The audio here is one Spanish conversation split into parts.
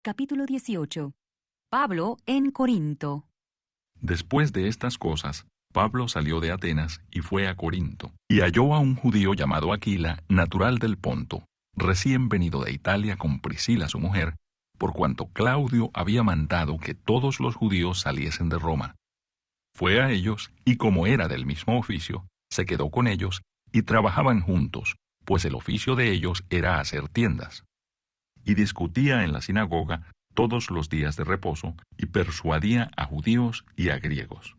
capítulo 18. Pablo en Corinto. Después de estas cosas, Pablo salió de Atenas y fue a Corinto, y halló a un judío llamado Aquila, natural del Ponto, recién venido de Italia con Priscila su mujer, por cuanto Claudio había mandado que todos los judíos saliesen de Roma. Fue a ellos, y como era del mismo oficio, se quedó con ellos, y trabajaban juntos, pues el oficio de ellos era hacer tiendas. Y discutía en la sinagoga todos los días de reposo, y persuadía a judíos y a griegos.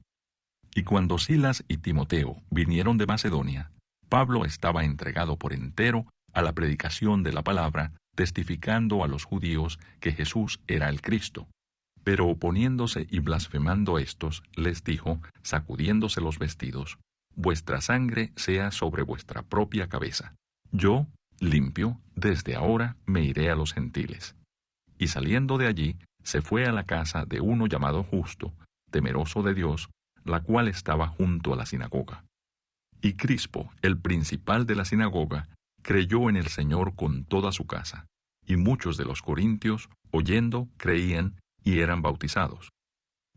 Y cuando Silas y Timoteo vinieron de Macedonia, Pablo estaba entregado por entero a la predicación de la palabra, testificando a los judíos que Jesús era el Cristo. Pero oponiéndose y blasfemando éstos, les dijo, sacudiéndose los vestidos, vuestra sangre sea sobre vuestra propia cabeza. Yo, limpio, desde ahora me iré a los gentiles. Y saliendo de allí, se fue a la casa de uno llamado Justo, temeroso de Dios, la cual estaba junto a la sinagoga. Y Crispo, el principal de la sinagoga, creyó en el Señor con toda su casa, y muchos de los corintios, oyendo, creían y eran bautizados.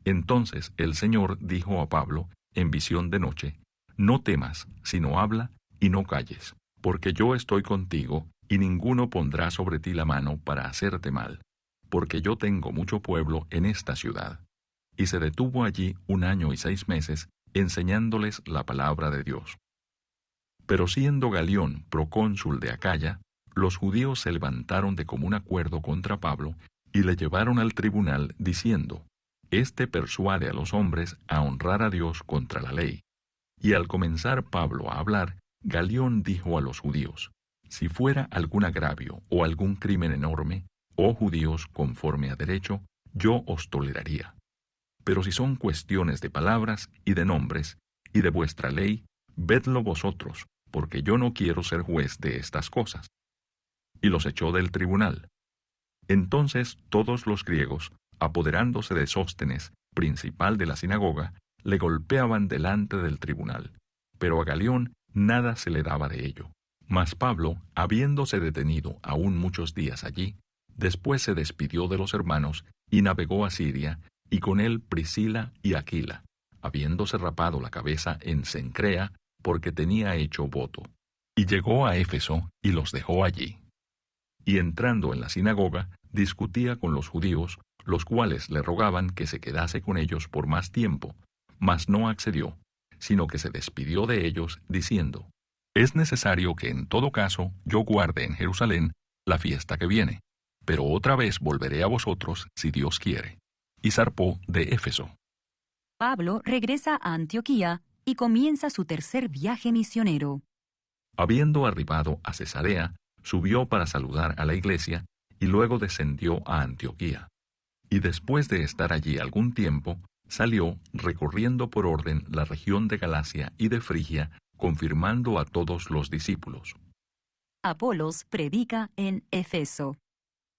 Entonces el Señor dijo a Pablo, en visión de noche, no temas, sino habla y no calles, porque yo estoy contigo, y ninguno pondrá sobre ti la mano para hacerte mal, porque yo tengo mucho pueblo en esta ciudad. Y se detuvo allí 1 año y 6 meses, enseñándoles la palabra de Dios. Pero siendo Galión procónsul de Acaya, los judíos se levantaron de común acuerdo contra Pablo, y le llevaron al tribunal, diciendo, Este persuade a los hombres a honrar a Dios contra la ley. Y al comenzar Pablo a hablar, Galión dijo a los judíos, Si fuera algún agravio o algún crimen enorme, oh judíos, conforme a derecho, yo os toleraría. Pero si son cuestiones de palabras y de nombres, y de vuestra ley, vedlo vosotros, porque yo no quiero ser juez de estas cosas. Y los echó del tribunal. Entonces todos los griegos, apoderándose de Sóstenes, principal de la sinagoga, le golpeaban delante del tribunal. Pero a Galión nada se le daba de ello. Mas Pablo, habiéndose detenido aún muchos días allí, después se despidió de los hermanos y navegó a Siria, y con él Priscila y Aquila, habiéndose rapado la cabeza en Cencrea, porque tenía hecho voto. Y llegó a Éfeso y los dejó allí. Y entrando en la sinagoga, discutía con los judíos, los cuales le rogaban que se quedase con ellos por más tiempo, mas no accedió, sino que se despidió de ellos, diciendo, Es necesario que en todo caso yo guarde en Jerusalén la fiesta que viene, pero otra vez volveré a vosotros si Dios quiere. Y zarpó de Éfeso. Pablo regresa a Antioquía y comienza su tercer viaje misionero. Habiendo arribado a Cesarea, subió para saludar a la iglesia, y luego descendió a Antioquía. Y después de estar allí algún tiempo, salió, recorriendo por orden la región de Galacia y de Frigia, confirmando a todos los discípulos. Apolos predica en Efeso.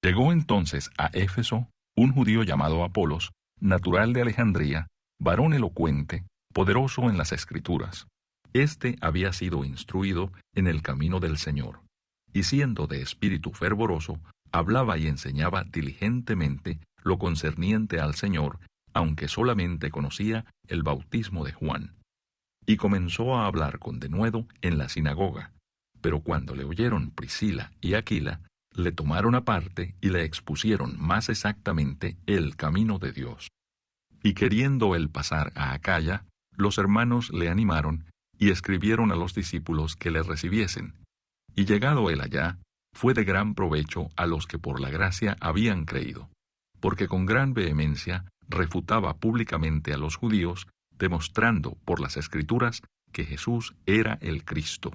Llegó entonces a Éfeso un judío llamado Apolos, natural de Alejandría, varón elocuente, poderoso en las Escrituras. Este había sido instruido en el camino del Señor, y siendo de espíritu fervoroso, hablaba y enseñaba diligentemente lo concerniente al Señor, aunque solamente conocía el bautismo de Juan. Y comenzó a hablar con denuedo en la sinagoga. Pero cuando le oyeron Priscila y Aquila, le tomaron aparte y le expusieron más exactamente el camino de Dios. Y queriendo él pasar a Acaya, los hermanos le animaron y escribieron a los discípulos que le recibiesen. Y llegado él allá, fue de gran provecho a los que por la gracia habían creído, porque con gran vehemencia refutaba públicamente a los judíos, demostrando por las Escrituras que Jesús era el Cristo.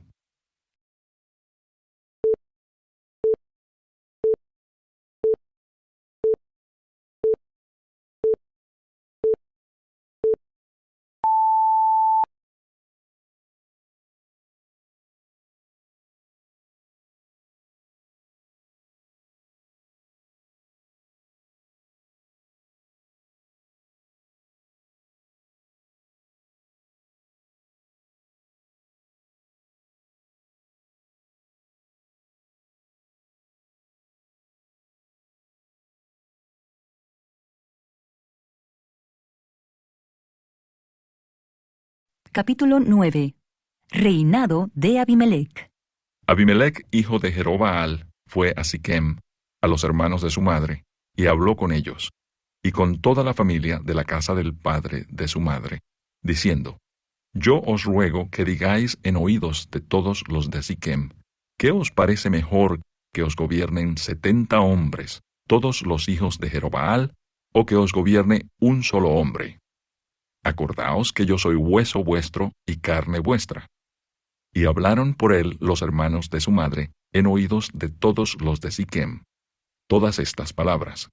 Capítulo 9. Reinado de Abimelec. Abimelec, hijo de Jerobbaal, fue a Siquem, a los hermanos de su madre, y habló con ellos, y con toda la familia de la casa del padre de su madre, diciendo: Yo os ruego que digáis en oídos de todos los de Siquem, ¿qué os parece mejor que os gobiernen 70 hombres, todos los hijos de Jerobbaal, o que os gobierne un solo hombre? Acordaos que yo soy hueso vuestro y carne vuestra. Y hablaron por él los hermanos de su madre en oídos de todos los de Siquem todas estas palabras.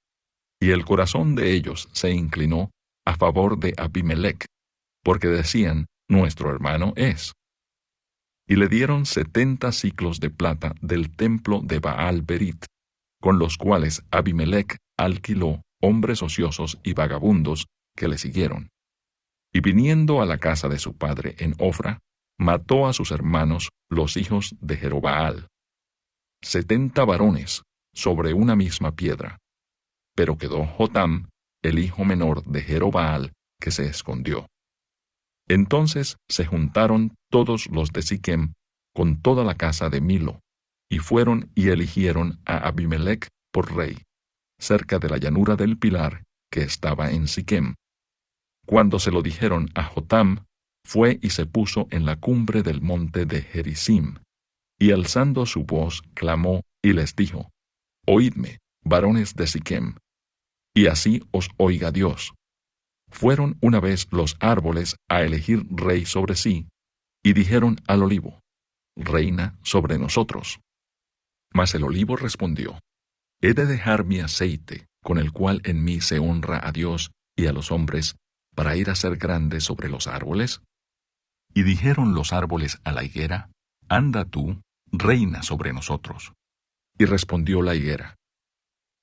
Y el corazón de ellos se inclinó a favor de Abimelec, porque decían: Nuestro hermano es. Y le dieron 70 siclos de plata del templo de Baal-Berit, con los cuales Abimelec alquiló hombres ociosos y vagabundos que le siguieron. Y viniendo a la casa de su padre en Ofra, mató a sus hermanos, los hijos de Jerobbaal, 70 varones, sobre una misma piedra. Pero quedó Jotam, el hijo menor de Jerobbaal, que se escondió. Entonces se juntaron todos los de Siquem con toda la casa de Milo, y fueron y eligieron a Abimelec por rey, cerca de la llanura del Pilar que estaba en Siquem. Cuando se lo dijeron a Jotam, fue y se puso en la cumbre del monte de Gerizim, y alzando su voz clamó y les dijo: Oídme, varones de Siquem, y así os oiga Dios. Fueron una vez los árboles a elegir rey sobre sí, y dijeron al olivo: Reina sobre nosotros. Mas el olivo respondió: ¿He de dejar mi aceite, con el cual en mí se honra a Dios y a los hombres, para ir a ser grande sobre los árboles? Y dijeron los árboles a la higuera: Anda tú, reina sobre nosotros. Y respondió la higuera: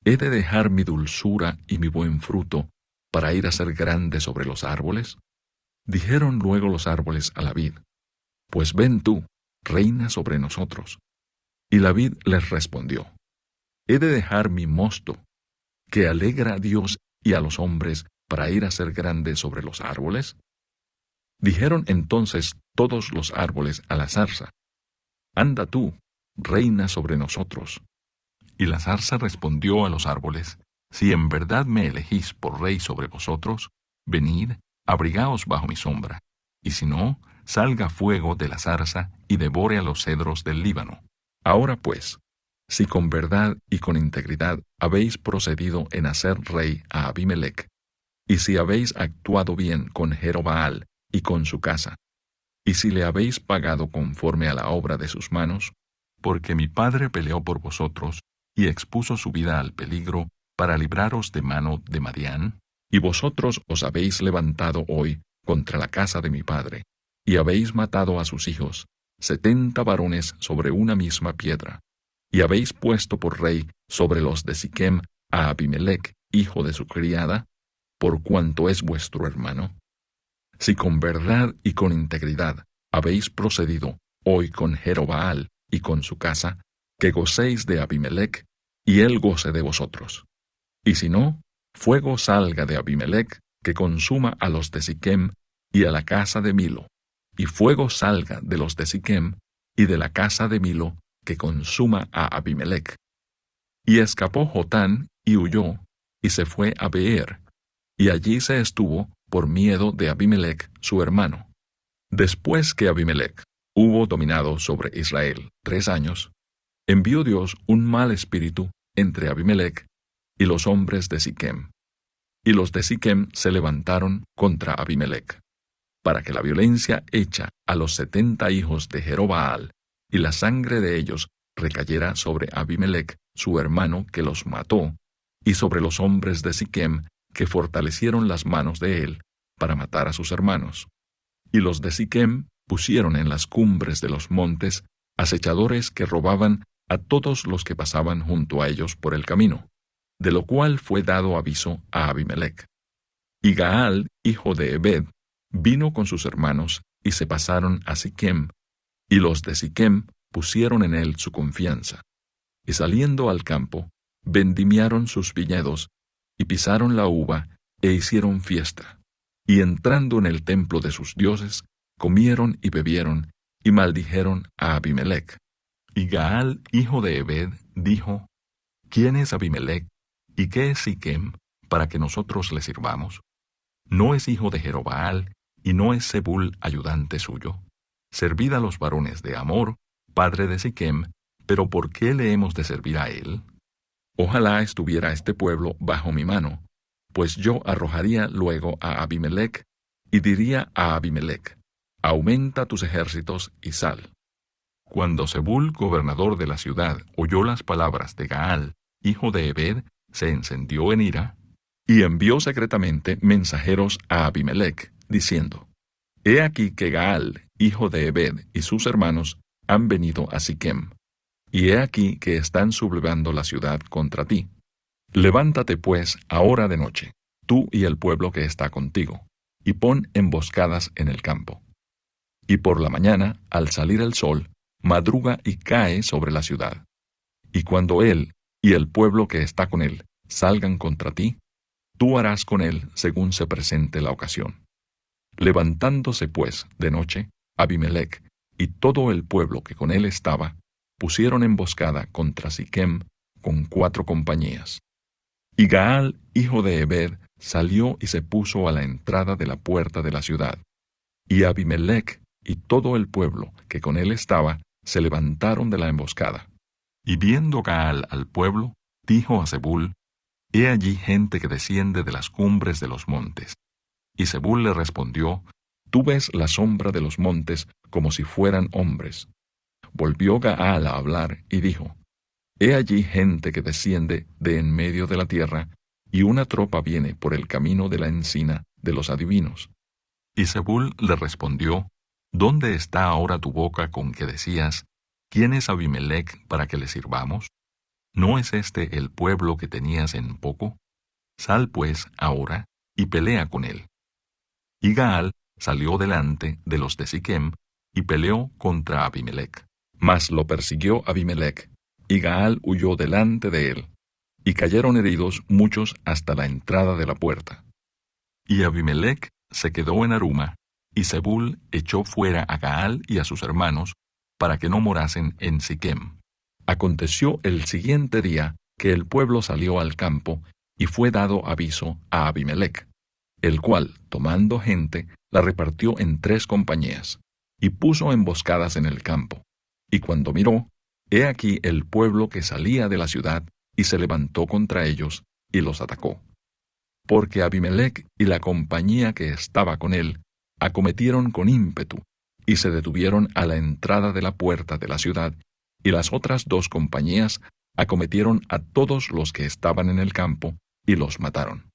¿He de dejar mi dulzura y mi buen fruto, para ir a ser grande sobre los árboles? Dijeron luego los árboles a la vid: Pues ven tú, reina sobre nosotros. Y la vid les respondió: ¿He de dejar mi mosto, que alegra a Dios y a los hombres, para ir a ser grande sobre los árboles? Dijeron entonces todos los árboles a la zarza: Anda tú, reina sobre nosotros. Y la zarza respondió a los árboles: Si en verdad me elegís por rey sobre vosotros, venid, abrigaos bajo mi sombra, y si no, salga fuego de la zarza y devore a los cedros del Líbano. Ahora pues, si con verdad y con integridad habéis procedido en hacer rey a Abimelec, y si habéis actuado bien con Jerobbaal y con su casa, y si le habéis pagado conforme a la obra de sus manos, porque mi padre peleó por vosotros y expuso su vida al peligro para libraros de mano de Madián, y vosotros os habéis levantado hoy contra la casa de mi padre, y habéis matado a sus hijos, 70 varones sobre una misma piedra, y habéis puesto por rey sobre los de Siquem a Abimelec, hijo de su criada, por cuanto es vuestro hermano. Si con verdad y con integridad habéis procedido hoy con Jerobbaal y con su casa, que gocéis de Abimelec, y él goce de vosotros. Y si no, fuego salga de Abimelec, que consuma a los de Siquem y a la casa de Milo, y fuego salga de los de Siquem y de la casa de Milo, que consuma a Abimelec. Y escapó Jotán y huyó, y se fue a Beer, y allí se estuvo por miedo de Abimelec su hermano. Después que Abimelec hubo dominado sobre Israel 3 años, envió Dios un mal espíritu entre Abimelec y los hombres de Siquem. Y los de Siquem se levantaron contra Abimelec, para que la violencia hecha a los 70 hijos de Jerobbaal y la sangre de ellos recayera sobre Abimelec su hermano, que los mató, y sobre los hombres de Siquem, que fortalecieron las manos de él para matar a sus hermanos. Y los de Siquem pusieron en las cumbres de los montes acechadores que robaban a todos los que pasaban junto a ellos por el camino, de lo cual fue dado aviso a Abimelec. Y Gaal, hijo de Ebed, vino con sus hermanos y se pasaron a Siquem, y los de Siquem pusieron en él su confianza. Y saliendo al campo, vendimiaron sus viñedos, y pisaron la uva, e hicieron fiesta. Y entrando en el templo de sus dioses, comieron y bebieron, y maldijeron a Abimelec. Y Gaal, hijo de Ebed, dijo: ¿Quién es Abimelec, y qué es Siquem, para que nosotros le sirvamos? ¿No es hijo de Jerobbaal, y no es Zebul ayudante suyo? Servid a los varones de Amor, padre de Siquem, pero ¿por qué le hemos de servir a él? Ojalá estuviera este pueblo bajo mi mano, pues yo arrojaría luego a Abimelec, y diría a Abimelec: aumenta tus ejércitos y sal. Cuando Zebul, gobernador de la ciudad, oyó las palabras de Gaal, hijo de Ebed, se encendió en ira, y envió secretamente mensajeros a Abimelec, diciendo: He aquí que Gaal, hijo de Ebed, y sus hermanos han venido a Siquem, y he aquí que están sublevando la ciudad contra ti. Levántate pues ahora de noche, tú y el pueblo que está contigo, y pon emboscadas en el campo. Y por la mañana, al salir el sol, madruga y cae sobre la ciudad. Y cuando él y el pueblo que está con él salgan contra ti, tú harás con él según se presente la ocasión. Levantándose pues de noche, Abimelec y todo el pueblo que con él estaba, pusieron emboscada contra Siquem con 4 compañías. Y Gaal, hijo de Ebed, salió y se puso a la entrada de la puerta de la ciudad. Y Abimelec y todo el pueblo que con él estaba se levantaron de la emboscada. Y viendo Gaal al pueblo, dijo a Zebul: He allí gente que desciende de las cumbres de los montes. Y Zebul le respondió: Tú ves la sombra de los montes como si fueran hombres. Volvió Gaal a hablar y dijo: He allí gente que desciende de en medio de la tierra, y una tropa viene por el camino de la encina de los adivinos. Y Zebul le respondió: ¿Dónde está ahora tu boca con que decías: ¿Quién es Abimelec para que le sirvamos? ¿No es este el pueblo que tenías en poco? Sal pues ahora y pelea con él. Y Gaal salió delante de los de Siquem y peleó contra Abimelec. Mas lo persiguió Abimelec, y Gaal huyó delante de él, y cayeron heridos muchos hasta la entrada de la puerta. Y Abimelec se quedó en Aruma, y Zebul echó fuera a Gaal y a sus hermanos, para que no morasen en Siquem. Aconteció el siguiente día que el pueblo salió al campo, y fue dado aviso a Abimelec, el cual, tomando gente, la repartió en 3 compañías, y puso emboscadas en el campo. Y cuando miró, he aquí el pueblo que salía de la ciudad, y se levantó contra ellos, y los atacó. Porque Abimelec y la compañía que estaba con él acometieron con ímpetu, y se detuvieron a la entrada de la puerta de la ciudad, y las otras 2 compañías acometieron a todos los que estaban en el campo, y los mataron.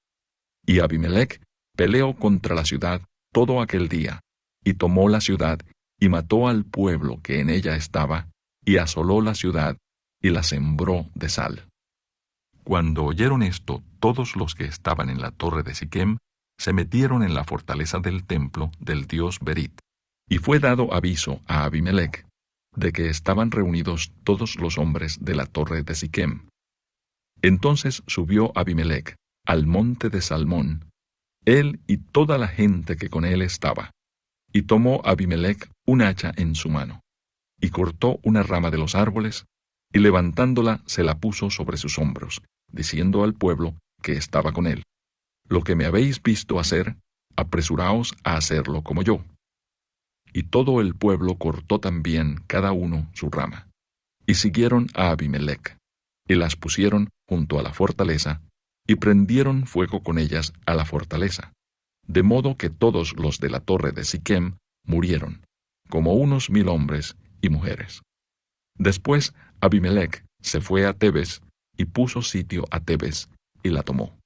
Y Abimelec peleó contra la ciudad todo aquel día, y tomó la ciudad, y mató al pueblo que en ella estaba, y asoló la ciudad, y la sembró de sal. Cuando oyeron esto, todos los que estaban en la torre de Siquem se metieron en la fortaleza del templo del dios Berit. Y fue dado aviso a Abimelec de que estaban reunidos todos los hombres de la torre de Siquem. Entonces subió Abimelec al monte de Salmón, él y toda la gente que con él estaba, y tomó Abimelec un hacha en su mano, y cortó una rama de los árboles, y levantándola se la puso sobre sus hombros, diciendo al pueblo que estaba con él: Lo que me habéis visto hacer, apresuraos a hacerlo como yo. Y todo el pueblo cortó también cada uno su rama, y siguieron a Abimelec, y las pusieron junto a la fortaleza, y prendieron fuego con ellas a la fortaleza, de modo que todos los de la torre de Siquem murieron, como unos 1000 hombres y mujeres. Después Abimelec se fue a Tebes, y puso sitio a Tebes, y la tomó.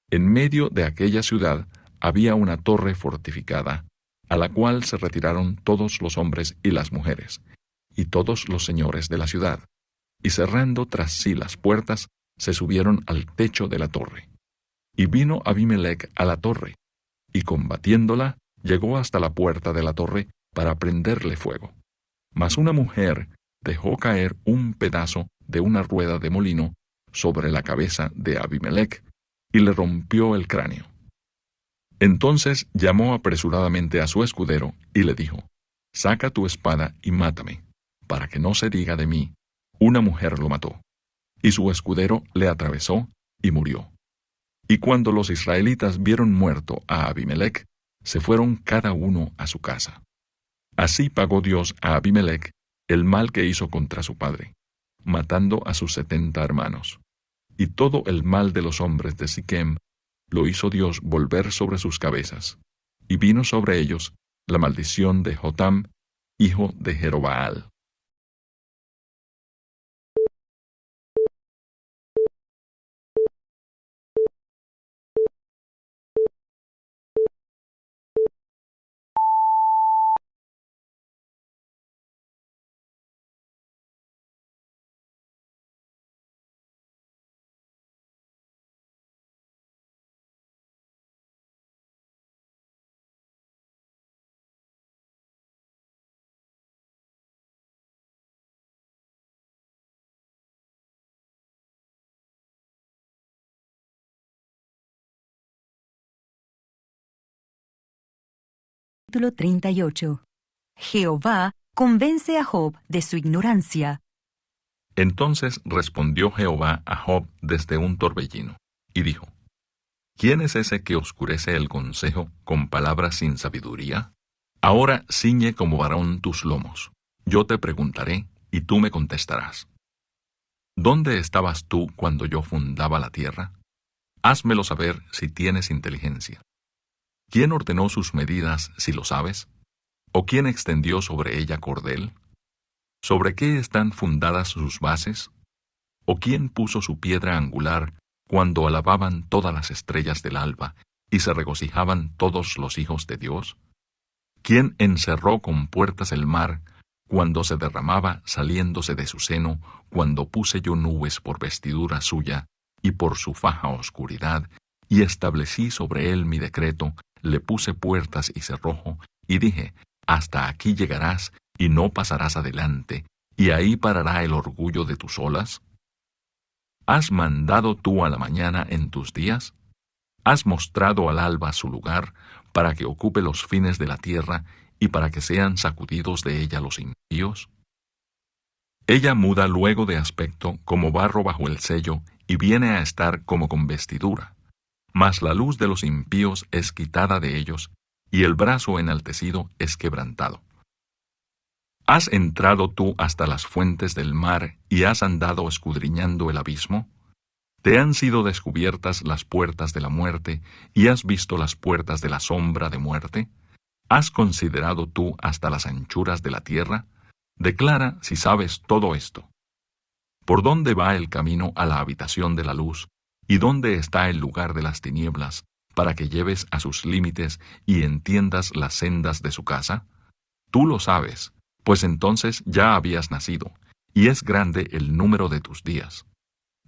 En medio de aquella ciudad había una torre fortificada, a la cual se retiraron todos los hombres y las mujeres, y todos los señores de la ciudad, y cerrando tras sí las puertas, se subieron al techo de la torre. Y vino Abimelec a la torre, y combatiéndola, llegó hasta la puerta de la torre para prenderle fuego. Mas una mujer dejó caer un pedazo de una rueda de molino sobre la cabeza de Abimelec, y le rompió el cráneo. Entonces llamó apresuradamente a su escudero y le dijo, «Saca tu espada y mátame, para que no se diga de mí, una mujer lo mató». Y su escudero le atravesó y murió. Y cuando los israelitas vieron muerto a Abimelech, se fueron cada uno a su casa. Así pagó Dios a Abimelech el mal que hizo contra su padre, matando a sus 70 hermanos. Y todo el mal de los hombres de Siquem lo hizo Dios volver sobre sus cabezas, y vino sobre ellos la maldición de Jotam, hijo de Jerobaal. Capítulo 38. Jehová convence a Job de su ignorancia. Entonces respondió Jehová a Job desde un torbellino, y dijo, ¿quién es ese que oscurece el consejo con palabras sin sabiduría? Ahora ciñe como varón tus lomos. Yo te preguntaré, y tú me contestarás. ¿Dónde estabas tú cuando yo fundaba la tierra? Házmelo saber si tienes inteligencia. ¿Quién ordenó sus medidas, si lo sabes? ¿O quién extendió sobre ella cordel? ¿Sobre qué están fundadas sus bases? ¿O quién puso su piedra angular cuando alababan todas las estrellas del alba y se regocijaban todos los hijos de Dios? ¿Quién encerró con puertas el mar cuando se derramaba saliéndose de su seno, cuando puse yo nubes por vestidura suya y por su faja oscuridad, y establecí sobre él mi decreto, le puse puertas y cerrojo, y dije, hasta aquí llegarás y no pasarás adelante, y ahí parará el orgullo de tus olas? ¿Has mandado tú a la mañana en tus días? ¿Has mostrado al alba su lugar, para que ocupe los fines de la tierra, y para que sean sacudidos de ella los impíos? Ella muda luego de aspecto como barro bajo el sello, y viene a estar como con vestidura. Mas la luz de los impíos es quitada de ellos, y el brazo enaltecido es quebrantado. ¿Has entrado tú hasta las fuentes del mar, y has andado escudriñando el abismo? ¿Te han sido descubiertas las puertas de la muerte, y has visto las puertas de la sombra de muerte? ¿Has considerado tú hasta las anchuras de la tierra? Declara si sabes todo esto. ¿Por dónde va el camino a la habitación de la luz? ¿Y dónde está el lugar de las tinieblas, para que lleves a sus límites y entiendas las sendas de su casa? Tú lo sabes, pues entonces ya habías nacido, y es grande el número de tus días.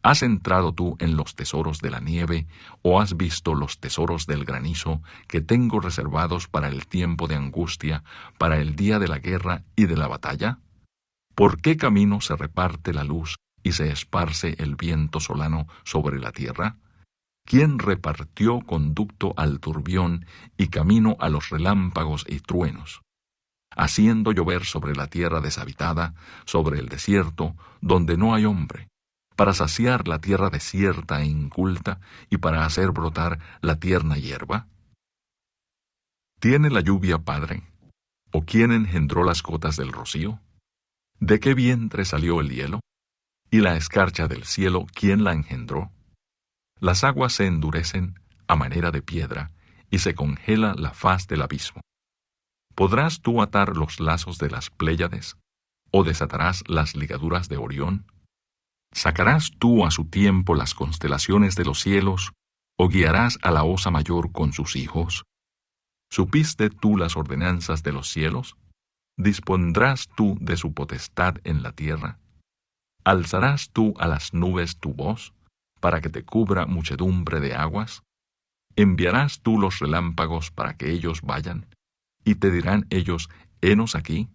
¿Has entrado tú en los tesoros de la nieve, o has visto los tesoros del granizo que tengo reservados para el tiempo de angustia, para el día de la guerra y de la batalla? ¿Por qué camino se reparte la luz y se esparce el viento solano sobre la tierra? ¿Quién repartió conducto al turbión y camino a los relámpagos y truenos? Haciendo llover sobre la tierra deshabitada, sobre el desierto, donde no hay hombre, para saciar la tierra desierta e inculta y para hacer brotar la tierna hierba? ¿Tiene la lluvia padre? ¿O quién engendró las gotas del rocío? ¿De qué vientre salió el hielo? ¿Y la escarcha del cielo quién la engendró? Las aguas se endurecen a manera de piedra, y se congela la faz del abismo. ¿Podrás tú atar los lazos de las Pléyades? ¿O desatarás las ligaduras de Orión? ¿Sacarás tú a su tiempo las constelaciones de los cielos? ¿O guiarás a la osa mayor con sus hijos? ¿Supiste tú las ordenanzas de los cielos? ¿Dispondrás tú de su potestad en la tierra? ¿Alzarás tú a las nubes tu voz, para que te cubra muchedumbre de aguas? ¿Enviarás tú los relámpagos para que ellos vayan? Y te dirán ellos, henos aquí.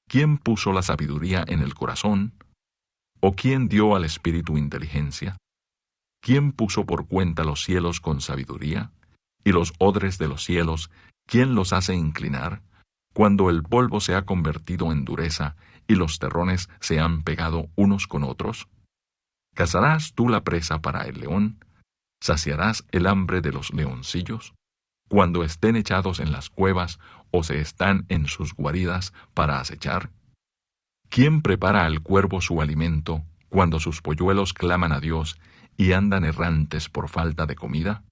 ¿Quién puso la sabiduría en el corazón? ¿O quién dio al espíritu inteligencia? ¿Quién puso por cuenta los cielos con sabiduría? Y los odres de los cielos, ¿quién los hace inclinar? Cuando el polvo se ha convertido en dureza y los terrones se han pegado unos con otros. ¿Cazarás tú la presa para el león? ¿Saciarás el hambre de los leoncillos? Cuando estén echados en las cuevas o se están en sus guaridas para acechar. ¿Quién prepara al cuervo su alimento cuando sus polluelos claman a Dios y andan errantes por falta de comida?